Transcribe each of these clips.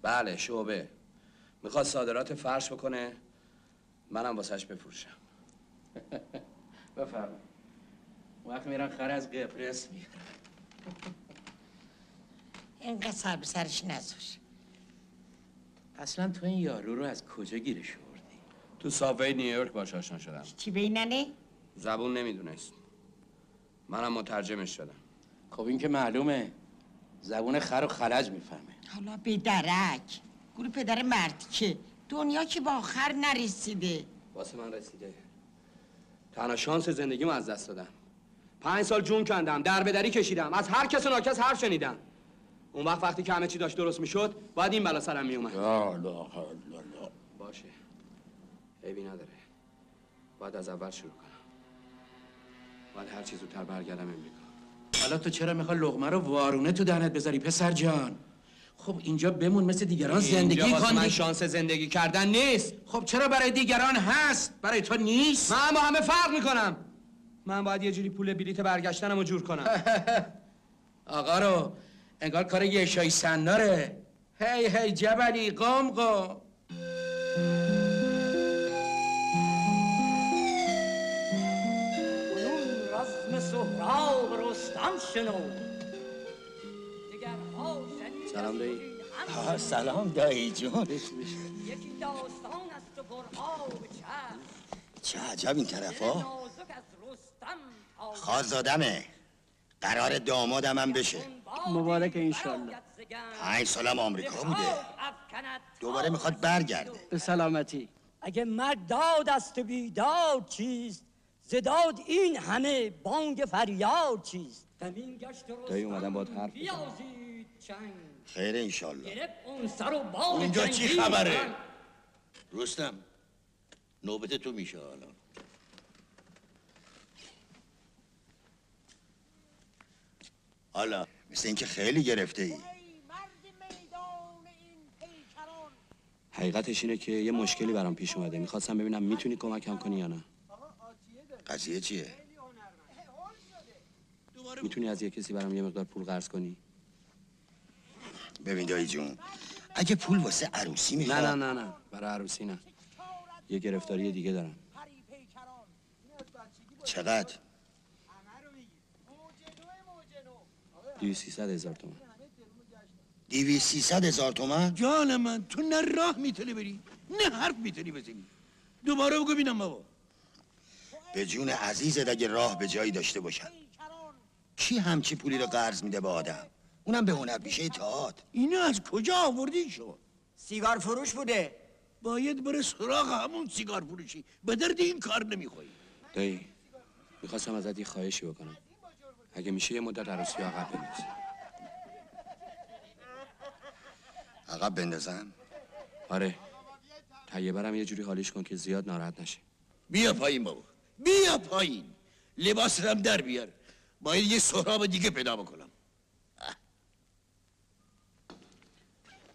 بله شعبه. میخواد صادرات فرش بکنه، منم واسهش بفروشم. بفرمایید. وقت میرن خر از قبرس میارن. اینقدر سر به سرش نذار. اصلا تو این یارو رو از کجا گیرش آوردی؟ تو سابوی نیویورک باهاش آشنا شدم. چی بیننه؟ زبون نمیدونست. منم مترجمش شدم. خب این که معلومه. زبون خر و خلج میفهمه. حالا به درک. گروه پدر مردی که دنیا که با آخر نرسیده. واسه من رسیده. تنها شانس زندگیمو از دست دادم. 5 سال جون کندم، در به دری کشیدم، از هر کس و ناکس حرف شنیدم. اون وقتی که همه چی داشت درست میشد، باید این بلا سرم میومد. لا. باشه. عیبی نداره. باید از اول شروع کنم. باید هر چی زودتر برگردم امریکا. حالا تو چرا میخوای لقمه رو وارونه تو دهنت بذاری پسر جان؟ خب اینجا بمون مثل دیگران زندگی کن. اینجا من شانس زندگی کردن نیست. خب چرا برای دیگران هست؟ برای تو نیست؟ من با همه فرق میکنم. من باید یه جوری پول بلیت برگشتنمو جور کنم. آقا رو انگار کار یه شای سناره. هی جبلی قم قم. سهراب رستم شنو. سلام دایی. سلام دایی جون. یکی داستان است و پرآب چه عجب این طرفا. خالزادمه. قرار دامادم هم بشه. مبارک انشالله. 5 سالم آمریکا بوده. دوباره میخواد برگرده. به سلامتی. اگه مرد داد است و بیداد چیست، زداد این همه بانگ فریاد چیست. دایی اومدم باید حرف بزنم. خیر انشالله. اونجا چی خبره؟ رستم نوبت تو میشه حالا. حالا مثل اینکه خیلی گرفته ای. حقیقتش اینه که یه مشکلی برام پیش اومده. میخواستم ببینم میتونی کمکم کنی یا نه. قضیه چیه؟ میتونی از یه کسی برام یه مقدار پول قرض کنی؟ ببین دایی جون، اگه پول واسه عروسی میخواد. نه برای عروسی نه. یه گرفتاری دیگه دارم. چقدر؟ 200-300 هزار تومان. 200-300 هزار تومان؟ جان من تو نه راه میتونی بری نه حرف میتونی بزنی. دوباره بگو بینم بابا. به جون عزیزت اگه راه به جایی داشته باشم، کی همچی پولی رو قرض میده به آدم؟ اونم به هنرپیشه تئاتر. اینو از کجا آوردی شو؟ سیگار فروش بوده. باید بره سراغ همون سیگار فروشی. به درد این کار نمیخوری. دایی میخواستم ازت یه خواهشی بکنم. اگه میشه یه مدت عروسی عقب بنداز. عقب بندازم؟ آره. تهیه برم یه جوری حالیش کن که زیاد ناراحت نشه. بیا پایین بابا، بیا پایین. لباس هم در بیار. باید یه سهراب دیگه پیدا بکنم.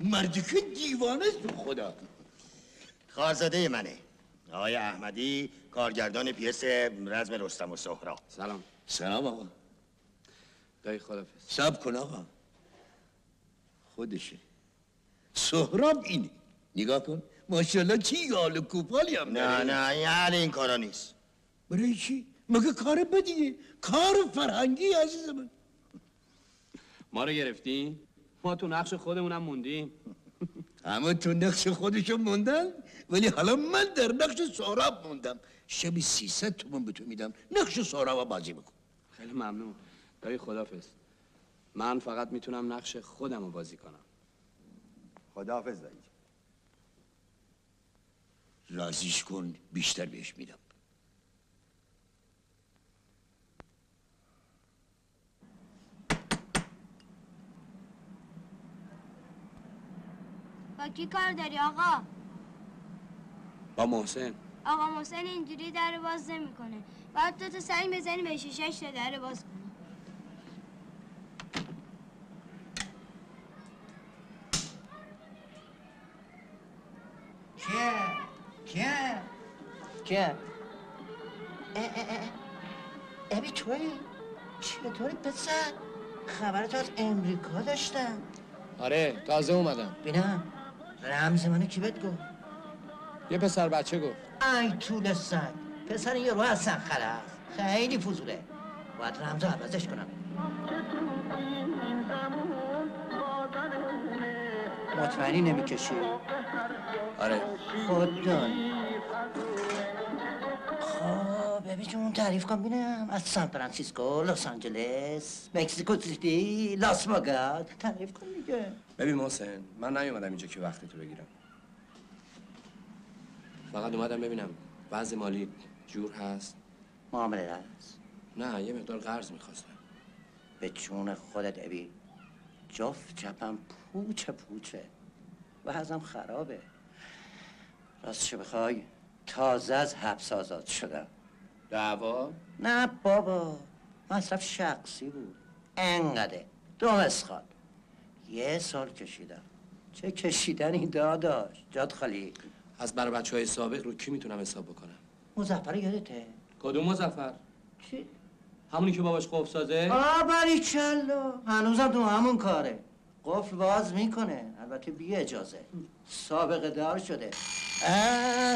مردی که دیوانه است تو خدا. خالزاده منه، آقای احمدی، کارگردان پیس رزم رستم و سهراب. سلام آقا. دایی خدافظ. صبر کن آقا. خودشه. سهراب اینه. نگاه کن. ماشاءالله چی یال و کوپالی هم داره. نه یعنی این کارا نیست. برای چی؟ مگه کار بدیه؟ کار فرهنگی عزیز من. ما رو گرفتین؟ ما تو نقش خودمونم موندیم. همه تو نقش خودشو موندن، ولی حالا من در نقش سهراب موندم. شبی 300 تومن به تو میدم، نقش سهراب بازی بکن. خیلی ممنون. دایی خدافظ. من فقط میتونم نقش خودم رو بازی کنم. خداحافظ دایی. راضیش کن، بیشتر بهش میدم. با کی کار داری آقا؟ با محسن. آقا محسن اینجوری در باز نمیکنه. باید تو سنگ بزنی به شیشه‌اش تا در باز کنه. کیه؟ ابی توی؟ چطوری پسر؟ خبرت از امریکا داشتم. آره تازه اومدم. بینم رمز منو کی بهت گفت؟ یه پسر بچه گفت. ای طول سگ، پسر یه رو از سنخره است، خیلی فضوله، باید رمزو عوضش کنم. مطمئنی نمیکشی؟ آره. خود داری. خب ببین جون تعریف کن بینم، از سان فرانسیسکو، لس آنجلس، مکزیکو سیتی، لاس واگاس، تعریف کن دیگه. ببین محسن، من نیومدم اینجا که وقتتو بگیرم. فقط اومدم ببینم وضع مالی جور هست. معامله هست. نه یه مقدار قرض میخواستم. به چون خودت ابی، جفت چپم پوچه و ازم خرابه. راستشو بخوای تازه از حبس آزاد شدم. دعوا؟ نه بابا، مصرف شخصی بود. انقدر 2 مسخال. 1 سال کشیدم. چه کشیدنی داداش، جات خالی. از بر بچه‌های سابق رو کی میتونم حساب بکنم؟ مظفر یادته؟ کدوم مظفر؟ چی؟ همونی که باباش قفل سازه؟ باریکلا، هنوزم تو همون کاره. قفل باز میکنه، البته بی اجازه. سابقه دار شده.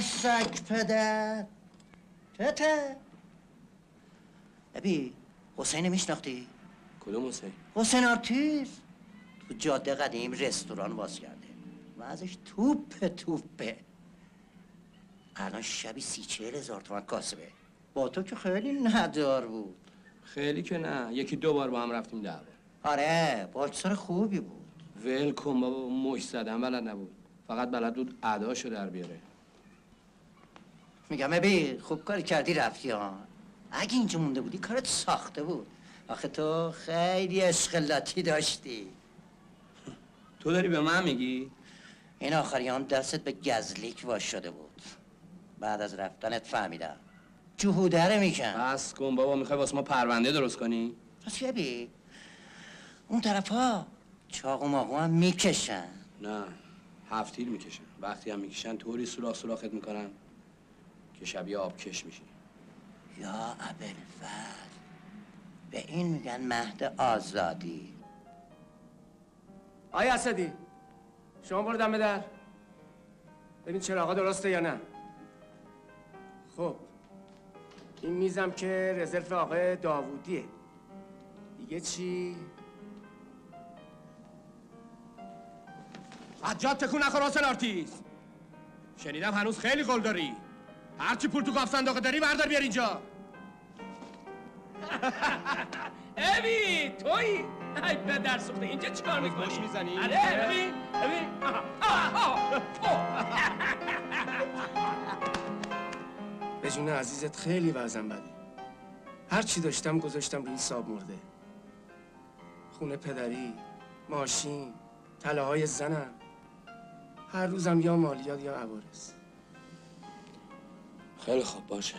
سگ پدر. چته؟ ابی، حسین میشناختی؟ کدوم حسین؟ حسین آرتیز. تو جاده قدیم رستوران باز کرده و ازش توپه. الان شبی 30-40 هزار تومن کاسبه. با تو که خیلی ندار بود. خیلی که نه، 1-2 بار با هم رفتیم دعوا. آره، باجسار خوبی بود. ول کن بابا، مش زدن بلد نبود. فقط بلد بود اداشو در بیاره. میگم ابی، خوب کاری کردی رفتی ها. اگه اینجا مونده بودی کارت ساخته بود. آخه تو خیلی عشق لاتی داشتی. تو داری به من میگی؟ این آخریان دستت به گزلیک واش شده بود. بعد از رفتنت فهمیدم جهودره میکن. بس کن بابا، میخوای واسه ما پرونده درست کنی؟ راستی ابی، اون طرف ها چاق و ماغو هم میکشن. نه، 7 تیر میکشن. وقتی هم میکشن طوری سوراخت میکنن که شبیه آبکش میشی. یا ابوالفضل، به این میگن مهد آزادی. آی اسدی، شما برو دم در ببین چراغا درسته یا نه. خب این میزم که رزرو آقای داوودیه. دیگه چی؟ از جات تکون نخور حسین آرتیز. شنیدم هنوز خیلی قول داری. هرچی پول تو قاف صندوق داری بردار بیار اینجا. ابی تویی؟ ای به در سوخته، اینجا چیکار میکنی؟ خوش میزنی؟ آره ابی. به جون عزیزت خیلی وضعم بده. هر چی داشتم گذاشتم روی حساب مرده. خونه پدری، ماشین، طلاهای زنم. هر روزم یا مالیات یا عوارض. خیلی خوب باشه.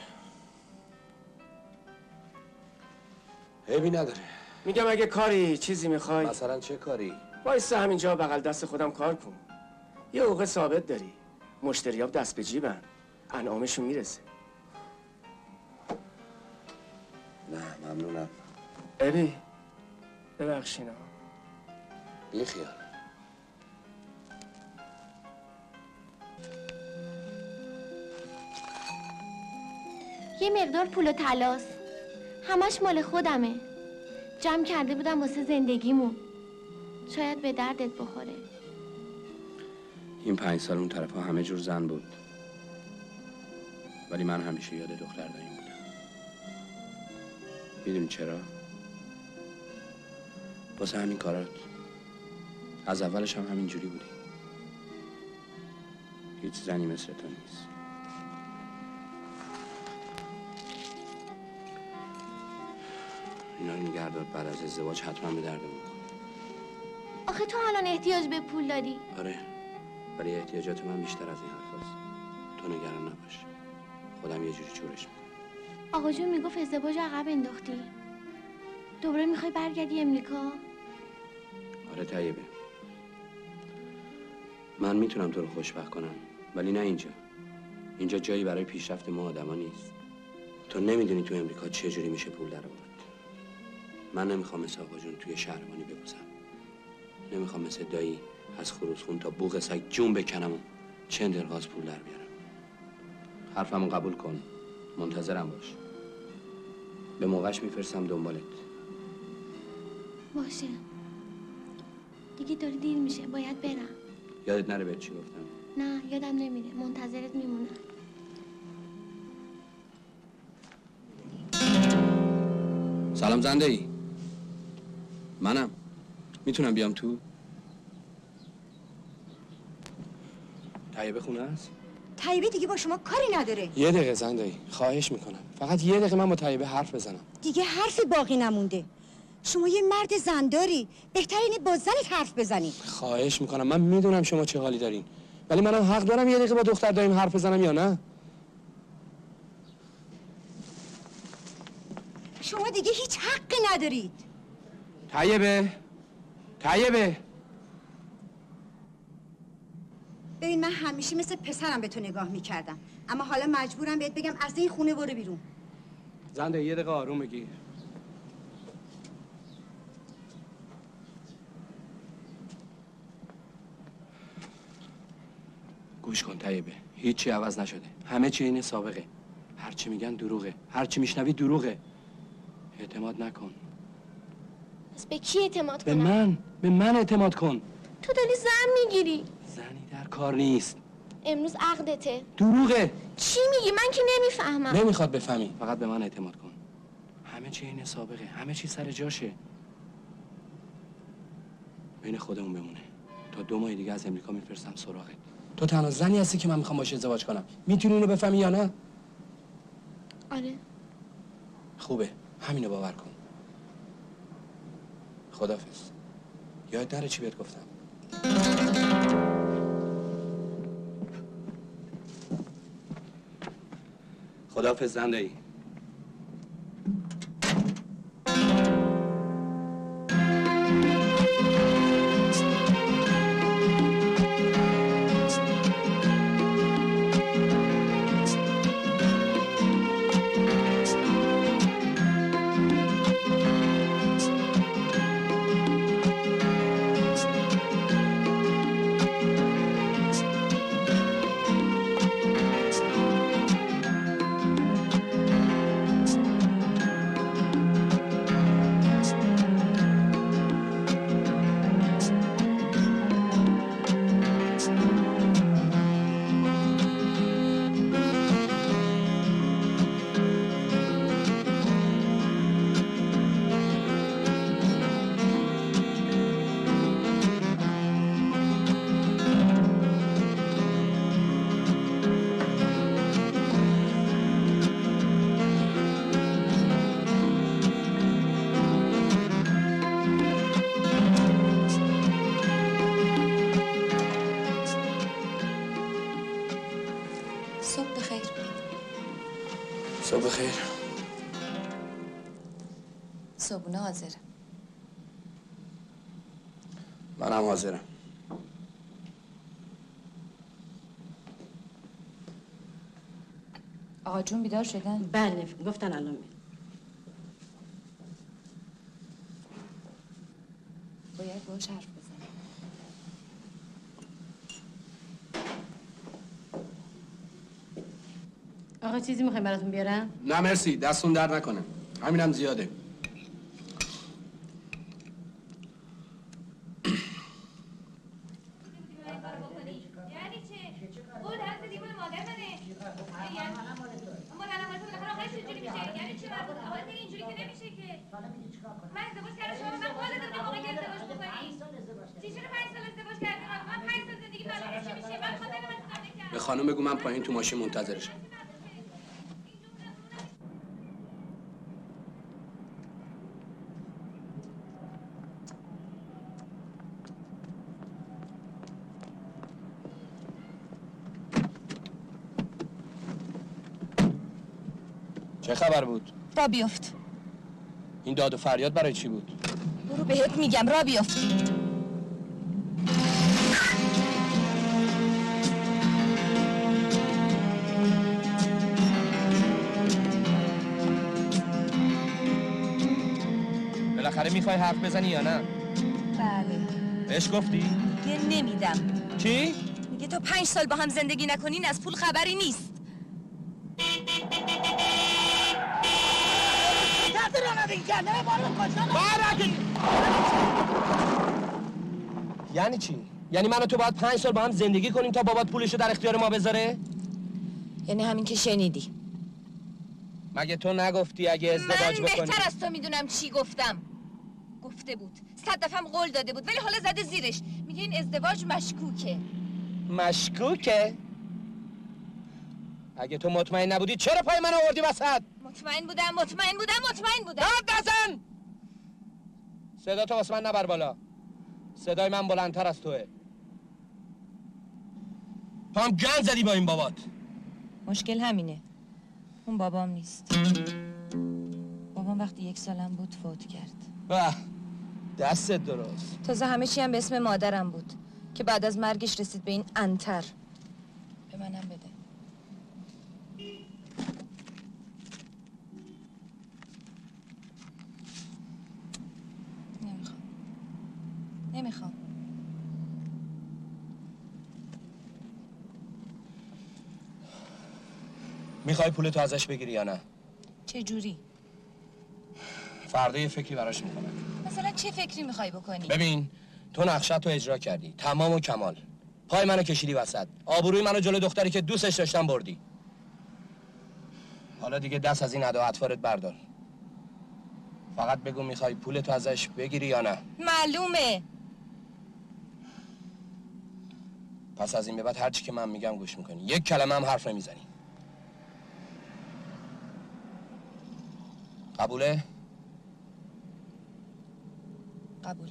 عیبی نداره. میگم اگه کاری چیزی میخوای مثلا چه کاری؟ وایسا همینجا بغل دست خودم کار کن. یه حقوق ثابت داری. مشتریاب دست به جیبن. انعامشون میرسه. نه ممنونم. ابی ببخشینا. بی خیال. یه مقدار پول و طلاست. همش مال خودمه. جمع کرده بودم واسه زندگیمون. شاید به دردت بخوره. این 5 سال اون طرف ها همه جور زن بود. ولی من همیشه یاد دختر داریم بودم. میدونی چرا؟ واسه همین کارات. از اولش هم همین جوری بودی. هیچ زنی مثل تو نیست. اینا رو نگهدار، بعد از ازدواج حتما به دردمون می‌خوره. آخه تو الان احتیاج به پول داری. آره، ولی احتیاجات من بیشتر از این حرفاست. تو نگران نباش. خودم یه جوری جورش میکنم. آقا جون میگفت ازدواج عقب انداختی. دوباره میخوای برگردی امریکا؟ آره طیبه. من میتونم تو رو خوشبخت کنم، ولی نه اینجا. اینجا جایی برای پیشرفت ما آدما نیست. تو نمیدونی تو امریکا چه جوری میشه پول در آورد. من نمیخوام مثل آقا جون توی شهربانی ببوسم. نمیخوام مثل دایی از خروسخون تا بوق سگ جون بکنم و چند دلغاز پول در بیارم. حرفمو قبول کن، منتظرم باش. به موقعش میفرستم دنبالت. باشه. دیگه داری دیر میشه، باید برم. یادت نره بهت چی گفتم؟ نه یادم نمیره، منتظرت میمونم. سلام زنده ای. منم. میتونم بیام تو؟ طیبه خونه است؟ طیبه دیگه با شما کاری نداره. یه دقیقه زنده ای، خواهش میکنم فقط یه دقیقه من با طیبه حرف بزنم. دیگه حرفی باقی نمونده. شما یه مرد زنداری، بهتر اینه با زنت حرف بزنی. خواهش میکنم، من میدونم شما چه حالی دارین، ولی منم حق دارم یه دقیقه با دختر داریم حرف بزنم یا نه؟ شما دیگه هیچ حقی ندارید. طیبه ببین من همیشه مثل پسرم به تو نگاه میکردم، اما حالا مجبورم بهت بگم از این خونه برو بیرون. زنده یه دقیقه آروم بگیر. گوش کن طیبه، هیچی عوض نشده، همه چی این سابقه. هرچی میگن دروغه، هرچی میشنوی دروغه. اعتماد نکن. پس به کی اعتماد به کنم؟ به من اعتماد کن. تو داری زن میگیری. زنی در کار نیست. امروز عقدته. دروغه. چی میگی؟ من که نمیفهمم. نمیخواد بفهمی، فقط به من اعتماد کن. همه چی این سابقه، همه چی سر جاشه. بین خودمون بمونه. تا 2 ماه دیگه از امریکا میفرستم سراغت. تو تنها زنی هستی که من میخوام باشه ازدواج کنم. میتونی اونو بفهمی یا نه؟ آره. خوبه، همینو باور کن. خداحافظ. یاد نره چی بهت گفتم. خداحافظ زنده ای. صبح بخیر. صبحونه حاضره. منم حاضرم. آقا جون بیدار شدن؟ بله گفتن الان می. باید باهاش حرف بزنم. آقا چیزی میخوایم براتون بیارم؟ نه مرسی، دستون درد نکنه. همینم زیاده. به خانم بگو من پایین تو ماشین منتظرشم. چه خبر بود؟ را بیفت. این داد و فریاد برای چی بود؟ برو بهت میگم را بیفت. بالاخره میخوای حرف بزنی یا نه؟ بله. بهش گفتی؟ یه نمیدم. چی؟ میگه تا 5 سال با هم زندگی نکنین از پول خبری نیست. یعنی چی؟ یعنی من و تو باید 5 سال با هم زندگی کنیم تا بابات پولشو در اختیار ما بذاره؟ یعنی همین که شنیدی. مگه تو نگفتی اگه ازدواج من بکنی؟ بهتر از تو میدونم چی گفتم. گفته بود 100 دفعه قول داده بود ولی حالا زده زیرش. میگه این ازدواج مشکوکه. مشکوکه؟ اگه تو مطمئن نبودی چرا پای من آوردی وسط؟ مطمئن بودم. داد نزن! صدا تو واسه من نبر بالا. صدای من بلندتر از توه. تو هم گند زدی با این بابات. مشکل همینه. اون بابام نیست. بابام وقتی 1 سالم بود فوت کرد. به دستت درست. تازه همه چی هم به اسم مادرم بود که بعد از مرگش رسید به این انتر. به منم بده. نمیخوام. میخوای پولتو ازش بگیری یا نه؟ چه جوری؟ فردا یه فکری براش میکنم. مثلا چه فکری میخوای بکنی؟ ببین تو نقشت رو اجرا کردی تمام و کمال. پای منو کشیدی وسط. آبروی منو جلو دختری که دوستش داشتم بردی. حالا دیگه دست از این ادا و اطوارت بردار. فقط بگو میخوای پولتو ازش بگیری یا نه؟ معلومه. پس از این به بعد هر چی که من میگم گوش میکنی. یک کلمه هم حرف نمیزنی. قبوله؟ قبول.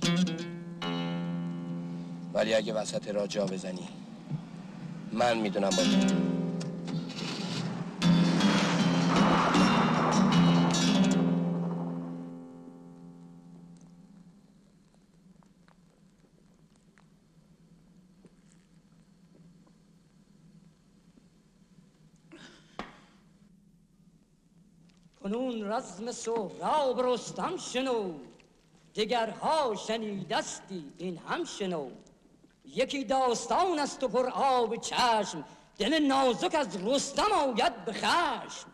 ولی اگه وسط راه جا بزنی من میدونم با تو. کنون رزم سهراب رستم شنو، دگرها شنیدستی این هم شنو. یکی داستان است و پر آب چشم، دل نازک از رستم آید به خشم.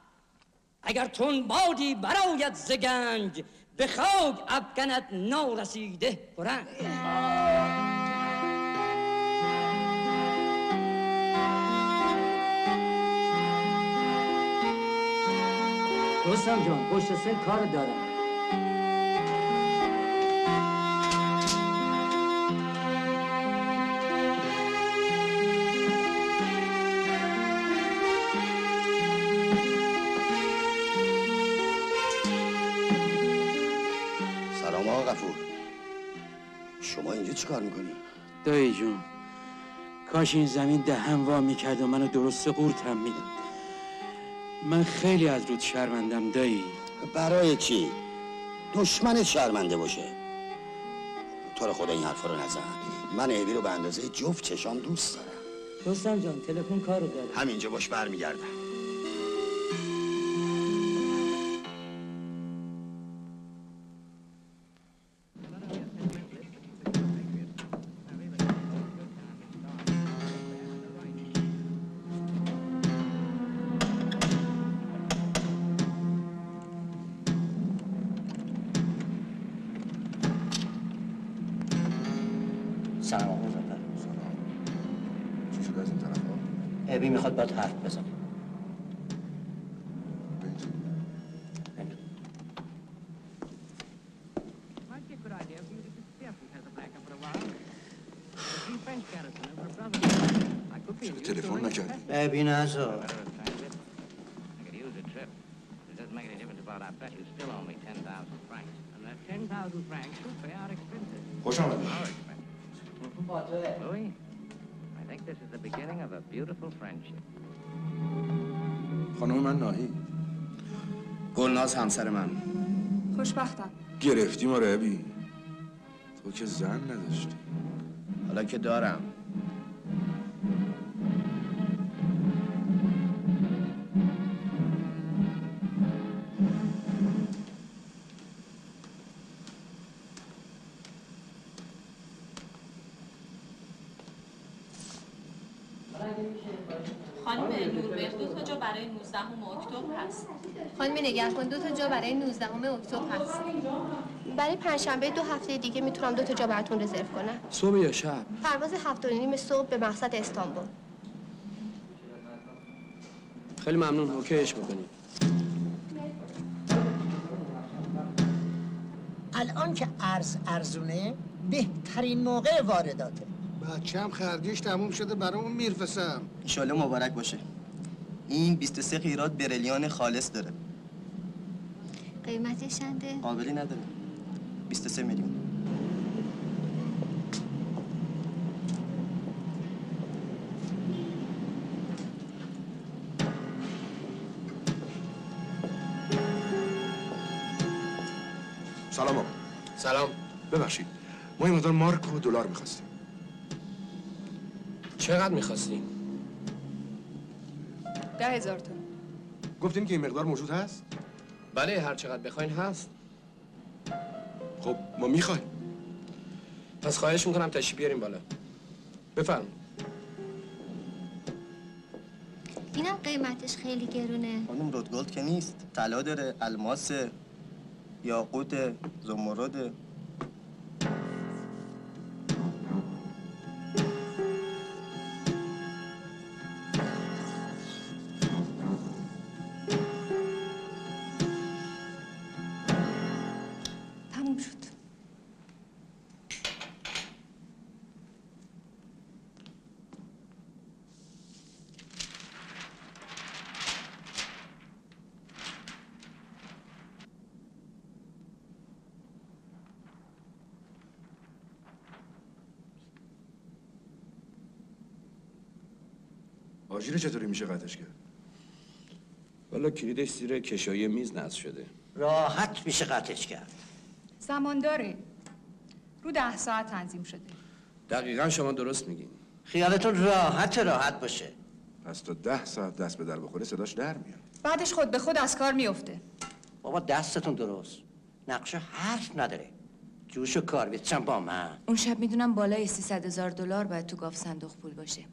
اگر تون بادی براید ز گنج، به خاک افکند نارسیده پرنج. رستم جان پشت سر کار دارم. سلام آقا غفور. شما اینجا چی کار میکنی؟ دایی جون، کاش این زمین دهن وا میکرد و منو درست قورتم میداد. من خیلی از رود شرمندم دایی. برای چی؟ دشمنت شرمنده باشه. تو رو خدا این حرفا رو نزن. من عیبی رو به اندازه جفت چشام دوست دارم. رستم جان تلفن کارو داره. همینجا باش برمیگردم. سلام آقا مزفر. چی شد از این طرف ها؟ ابی میخواد باید حرف بزنه. چرا تلفن نکرد؟ ابی نزار. خوش آمدید. خانم من ناهی. گلناز همسر من. خوشبختم. گرفتی ما رو ابی. تو که زن نداشتی. حالا که دارم. خانم نوربخ 2 تا جا برای 19 اکتبر هست. خانم نگهبان 2 تا جا برای 19 اکتبر هست. برای پنجشنبه 2 هفته دیگه میتونم 2 تا جا براتون رزرو کنم. صبح یا شب؟ پرواز 7:30 صبح به مقصد استانبول. خیلی ممنون، اوکیش میکنیم. الان که ارزونه بهترین موقع وارداته. بچه‌م خرجش تموم شده برامون میرفسم. انشالله مبارک باشه. این 23 قیراط برلیان خالص داره. قیمتش چنده؟ قابلی نداره. 23 میلیون. سلام آقا. سلام. ببخشید ما این مقدار مارک و دلار میخواستیم. چقدر میخواستیم؟ 10,000 تا. گفتین که این مقدار موجود هست؟ بله هر چقدر بخواین هست. خب ما میخوایم. پس خواهش میکنم تشریف بیاریم بالا. بفرم. اینم قیمتش خیلی گرونه. خانم رودگولد که نیست. طلا داره، الماس، یاقوت، زمرد. تموم شد. آژیر چطوری میشه قطعش کرد؟ والا کلیدش زیر کشایی میز نصب شده. راحت میشه قطعش کرد. زمان داره. رو 10 ساعت تنظیم شده. دقیقا شما درست میگین. خیالتون راحت باشه. پس تا 10 ساعت دست به در بخوره صداش در میاد. بعدش خود به خود از کار میفته. بابا دستتون درست. نقشه حرف نداره. جوش و کار بیتشم با من. اون شب میدونم بالای 300,000 دلار باید تو گاف صندوق پول باشه.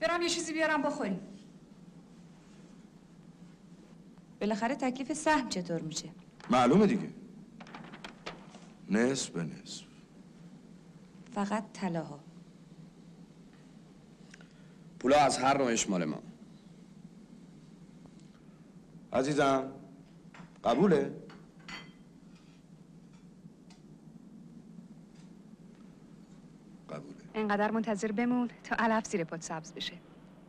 برم یه چیزی بیارم بخوریم. بالاخره تکلیف سهم چطور میشه؟ معلومه دیگه. نصف به نصف. فقط طلاها. پولا از هر نوعش مال ما. عزیزم قبوله؟ قبوله. انقدر منتظر بمون تا علف زیر پات سبز بشه.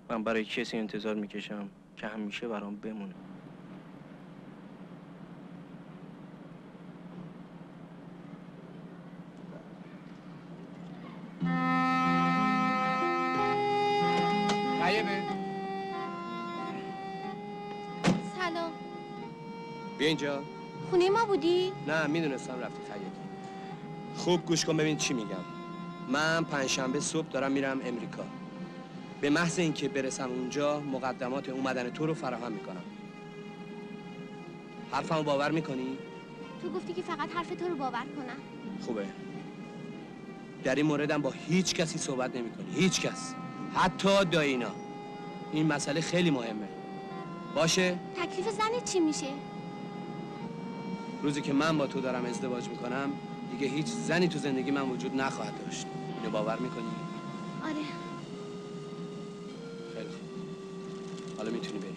من برای کسی انتظار میکشم که همیشه برام بمونه. طیبه. سلام. بیا اینجا. خونه ما بودی؟ نه میدونستم رفتی خیاطی. خوب گوش کن ببین چی میگم. من پنجشنبه صبح دارم میرم امریکا. به محض اینکه برسم اونجا مقدمات اومدن تو رو فراهم میکنم. حرفمو باور میکنی؟ تو گفتی که فقط حرف تو رو باور کنم. خوبه. در این موردم با هیچ کسی صحبت نمیکنی. هیچ کس. حتی دایینا. این مسئله خیلی مهمه. باشه؟ تکلیف زن چی میشه؟ روزی که من با تو دارم ازدواج میکنم دیگه هیچ زنی تو زندگی من وجود نخواهد داشت. اینو باور میکنی؟ آره. خیلی خوب. حالا میتونی بری.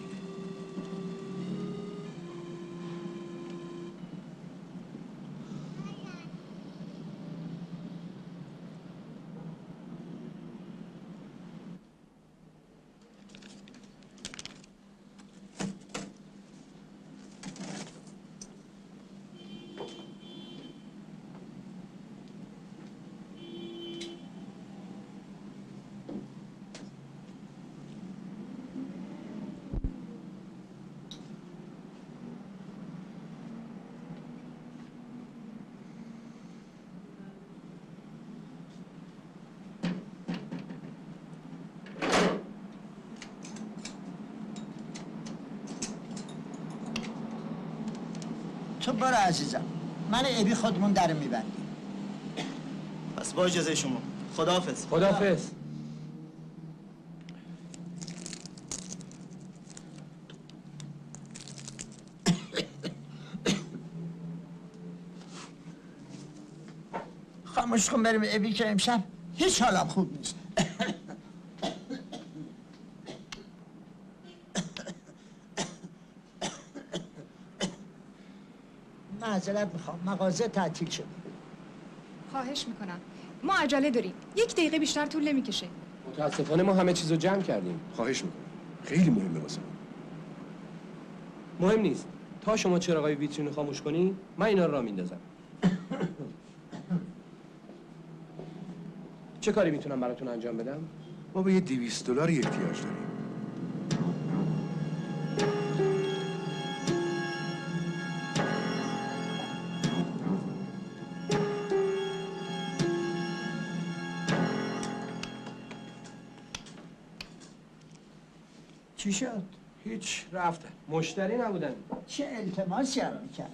تو برو عزیزم. من ابی خودمون در میبندیم. پس با اجازه شما. خداحافظ. خداحافظ. خاموش کن بریم ابی که امشب هیچ حالم خوب نیست. معذرت میخوام مغازه تعطیل شده. خواهش میکنم ما عجله داریم، 1 دقیقه بیشتر طول نمیکشه. متاسفانه ما همه چیزو جمع کردیم. خواهش میکنم خیلی مهمه واسه مهم نیست. تا شما چراغای ویترین رو خاموش کنی من اینا رو راه میندازم. چه کاری میتونم براتون انجام بدم؟ ما به یه $200 احتیاج داریم. چی شد؟ هیچ رفته. مشتری نبودن. چه التماسی هم میکرد؟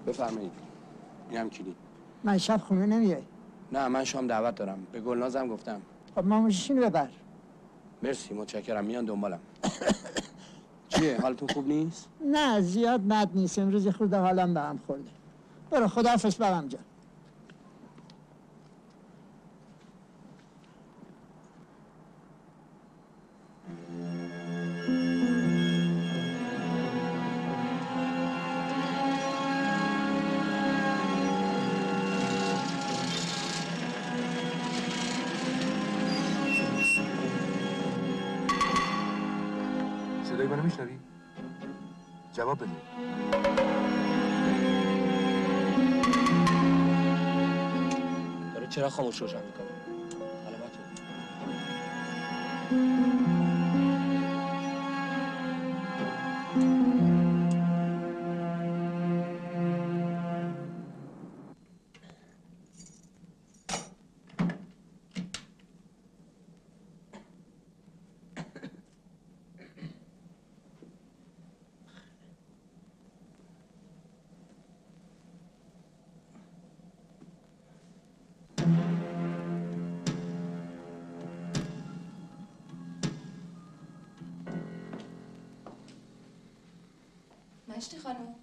بفرمایید. اینم کلید. من شب خونه نمیای. نه من شام دعوت دارم. به گلنازم گفتم. خب ماموششینو ببر. مرسی متشکرم. میان دنبالم. چیه حالتون خوب نیست؟ نه زیاد بد نیست، امروز یه خورده حالم به هم خورده. برو خداحافظ بابام جان. صدای منو میشنوی؟ جواب بده. داره چرا خاموش روشن میکنه؟ علامت مشتی خانم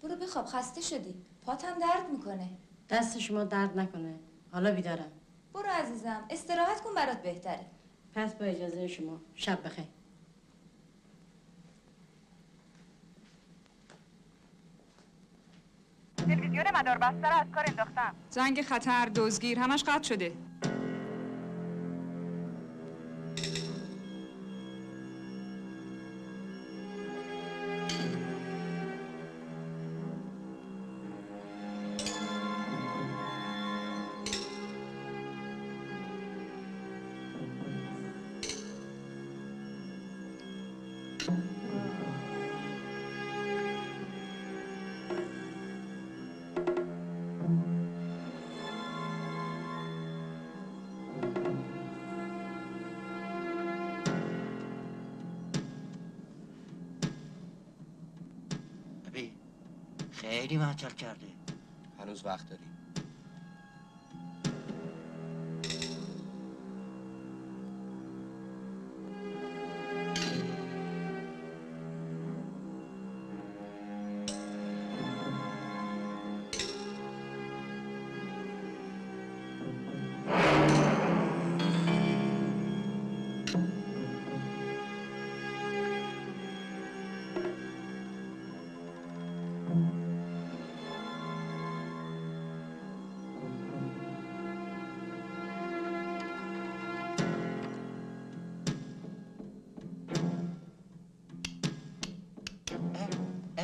برو بخواب، خسته شدی، پاتم درد میکنه. دست شما درد نکنه، حالا بیدارم. برو عزیزم استراحت کن، برات بهتره. پس با اجازه شما شب بخیر. تلویزیون مدار بسته رو از کار انداختم. زنگ خطر، دزدگیر همش قطع شده. خیلی معطل کرده. هنوز وقت داری.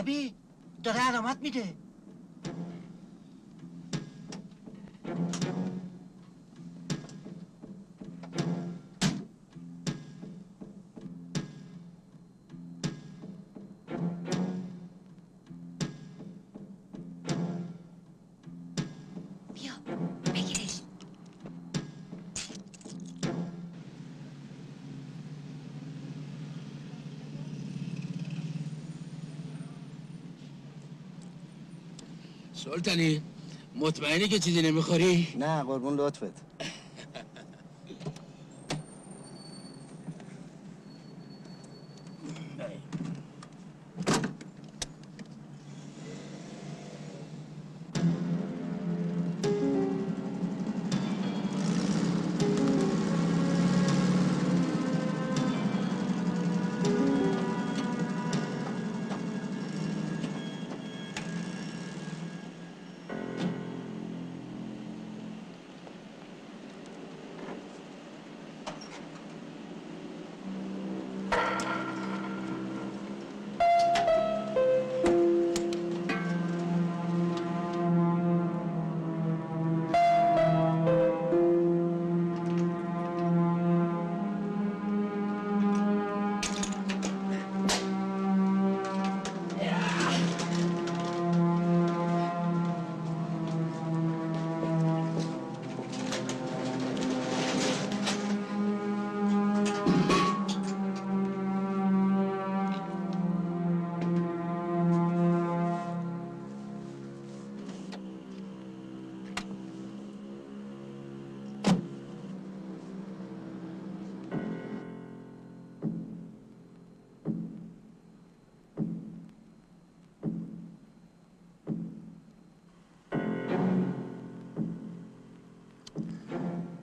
شبی داره علامت میده. بیا بگیرش. سلطانی مطمئنی که چیزی نمیخوری؟ نه قربون لطفت.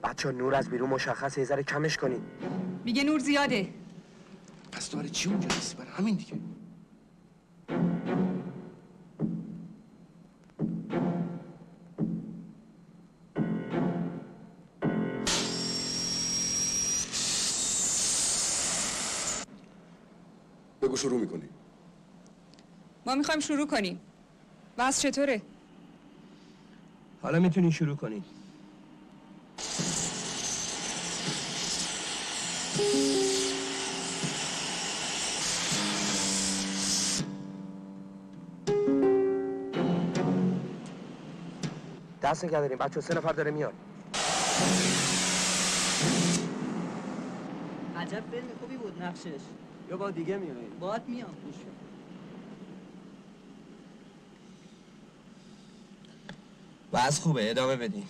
بچه نور از بیرون مشخصه، یه ذره کمش کنید. میگه نور زیاده. پس تو برای چی اونجا نیستی؟ برای همین دیگه. بگو شروع میکنی. ما میخوایم شروع کنیم. وضع چطوره؟ حالا میتونی شروع کنی. دست نگه داریم بچه، 3 نفر داره میاد. عجب فیلم خوبی بود نقشش. یا با دیگه میایی؟ باهات میام. گوش کن. وضع خوبه، ادامه بدین.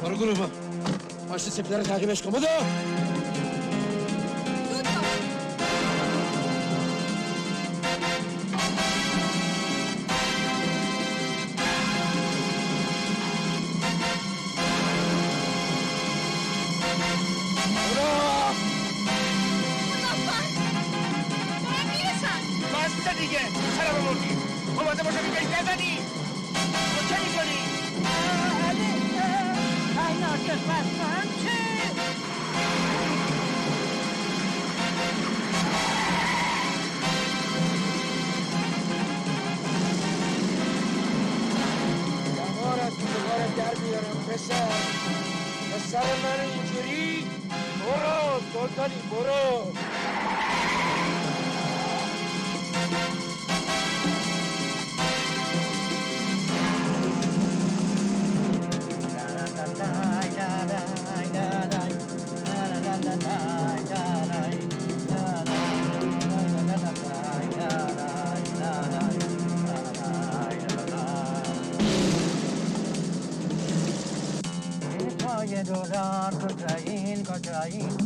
برو گروه ماشت سپیده رو تعقیبش کن. بدو رو بردی آماده باشه میگه بزنی تو چه میکنی؟ این آتش بستن چی؟ دمار از دوگارت در بیارم پسر من اینجوری برو سلطانی برو دولار کجایین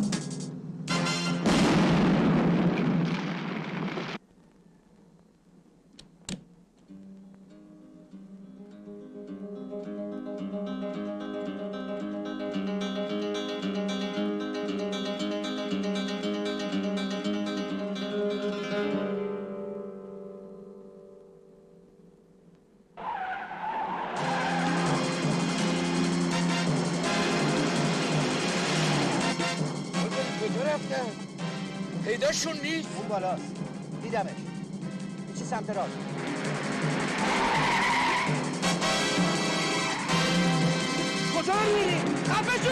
پیداشون نیست اون بالاست دیدمش چی سمت راست کجا میری؟ خفه شو!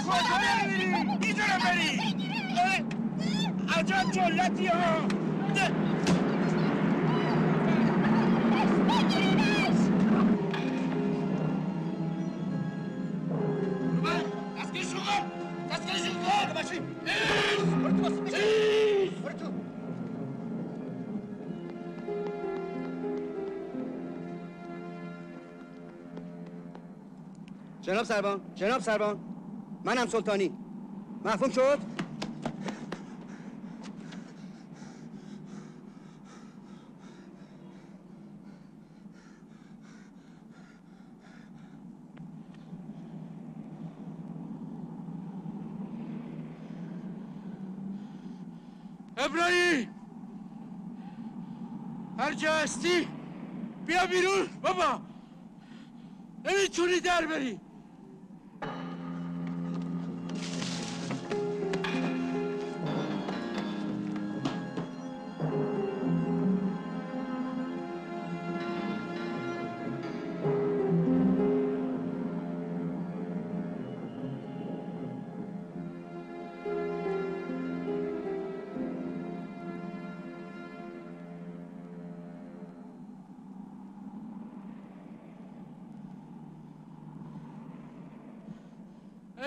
کجا میری؟ اینجا بری! عجب جلتی ها! جناب سربان منم سلطانی مفهوم شد؟ ابراهیم هر جا هستی بیا بیرون بابا نمیتونی در بری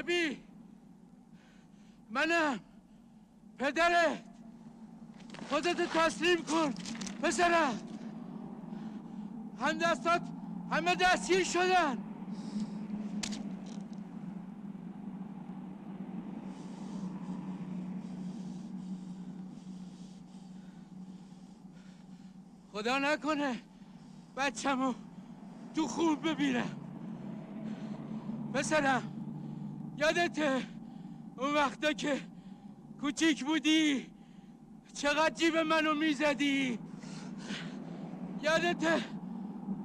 ابی منم پدرت خودتو تسلیم کن پسرم همدستات همه دستگیر شدن خدا نکنه بچه‌مو تو خوب ببینم پسرم یادته اون وقتا که کوچیک بودی چقدر جیب منو میزدی یادته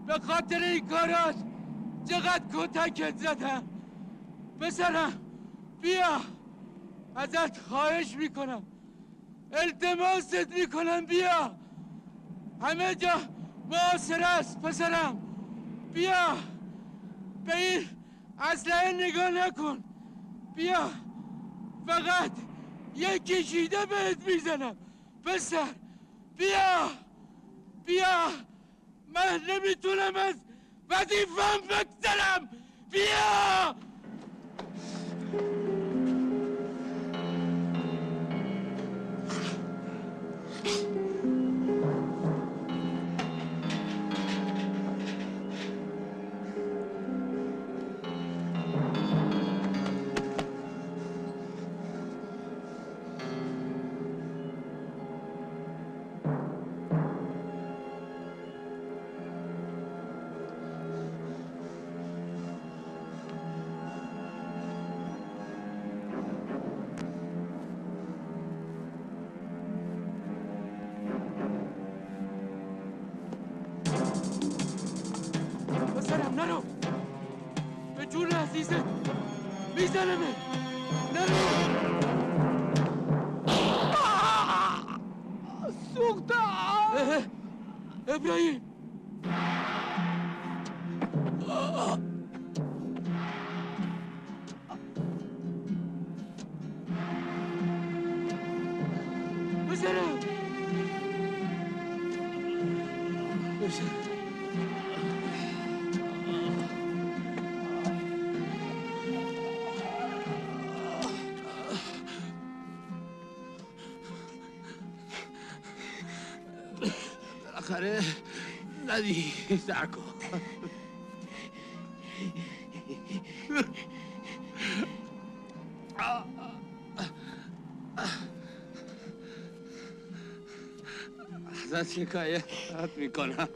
به خاطر این کارات چقدر کتکت زدم پسرم بیا ازت خواهش میکنم التماست میکنم بیا همه جا محاصره است پسرم بیا به این اسلحه نگاه نکن بیا فقط یک کشیده بهت میزنم پسر بیا من نمیتونم از وظیفه‌ام بگذرم بیا به جون عزیزت میزنمه. نرو. سوختم. ابراهیم. بزنم. بالاخره زدی سر کن. ازت شکایت میکنم.